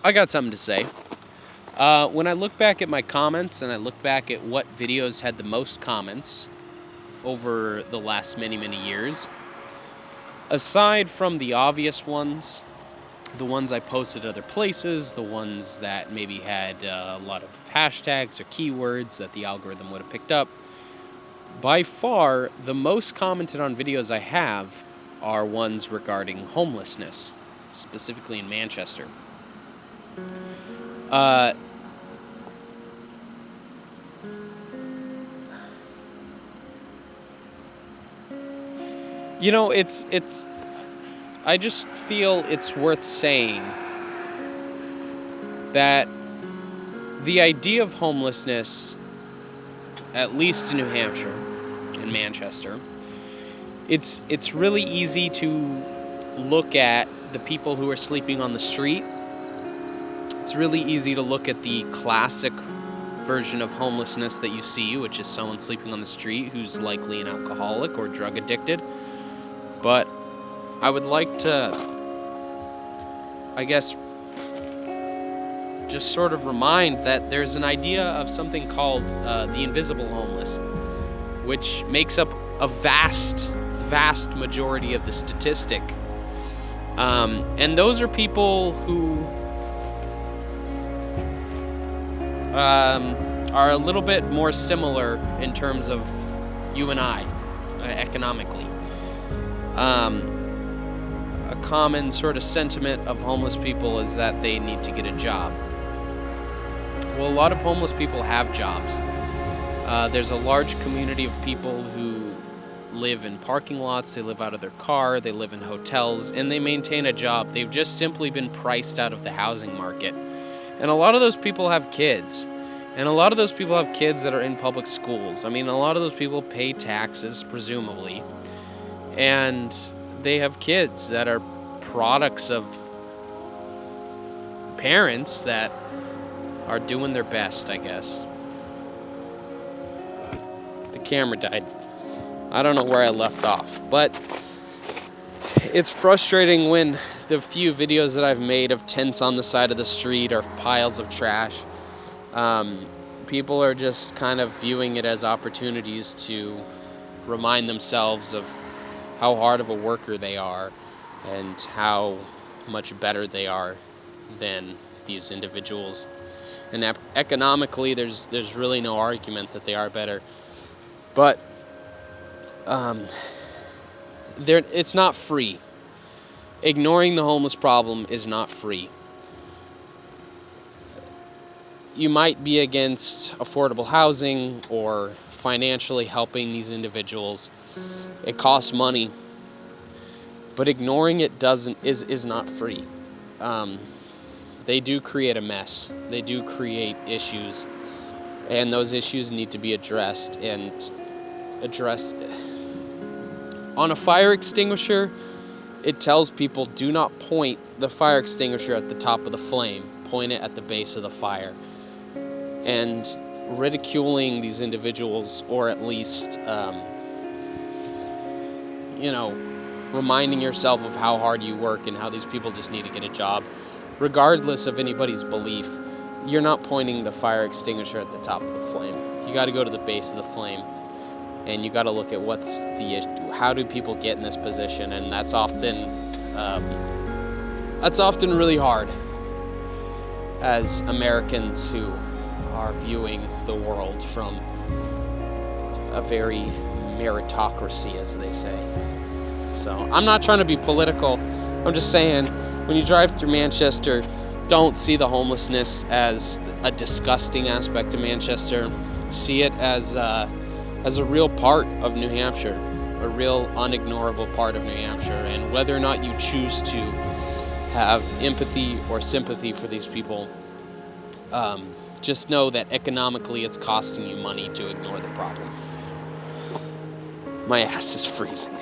I got something to say. When I look back at my comments and I look back at what videos had the most comments over the last many, many years, aside from the obvious ones, the ones I posted other places, the ones that maybe had a lot of hashtags or keywords that the algorithm would have picked up, by far the most commented on videos I have are ones regarding homelessness, specifically in Manchester. It's I just feel it's worth saying that the idea of homelessness, at least in New Hampshire, in Manchester, it's really easy to look at the people who are sleeping on the street. It's really easy to look at the classic version of homelessness that you see, which is someone sleeping on the street who's likely an alcoholic or drug addicted. But I would like to, I guess, just sort of remind that there's an idea of something called the invisible homeless, which makes up a vast majority of the statistic. And those are people who are a little bit more similar in terms of you and I, economically. A common sort of sentiment of homeless people is that they need to get a job. Well, a lot of homeless people have jobs. There's a large community of people who live in parking lots, they live out of their car, they live in hotels, and they maintain a job. They've just simply been priced out of the housing market. And a lot of those people have kids. And a lot of those people have kids that are in public schools. I mean, a lot of those people pay taxes, presumably. And they have kids that are products of parents that are doing their best, I guess. The camera died. I don't know where I left off, but it's frustrating when the few videos that I've made of tents on the side of the street or piles of trash, people are just kind of viewing it as opportunities to remind themselves of how hard of a worker they are and how much better they are than these individuals. And economically, there's really no argument that they are better. But it's not free. Ignoring the homeless problem is not free. You might be against affordable housing or financially helping these individuals. It costs money, but ignoring it is not free. They do create a mess. They do create issues, and those issues need to be addressed. On a fire extinguisher, it tells people do not point the fire extinguisher at the top of the flame. Point it at the base of the fire. And ridiculing these individuals, or at least, reminding yourself of how hard you work and how these people just need to get a job, regardless of anybody's belief, you're not pointing the fire extinguisher at the top of the flame. You got to go to the base of the flame, and you got to look at what's the issue. How do people get in this position? And that's often really hard as Americans who are viewing the world from a very meritocracy, as they say. So I'm not trying to be political. I'm just saying, when you drive through Manchester, don't see the homelessness as a disgusting aspect of Manchester. See it as a real part of New Hampshire, a real unignorable part of New Hampshire. And whether or not you choose to have empathy or sympathy for these people, just know that economically it's costing you money to ignore the problem. My ass is freezing.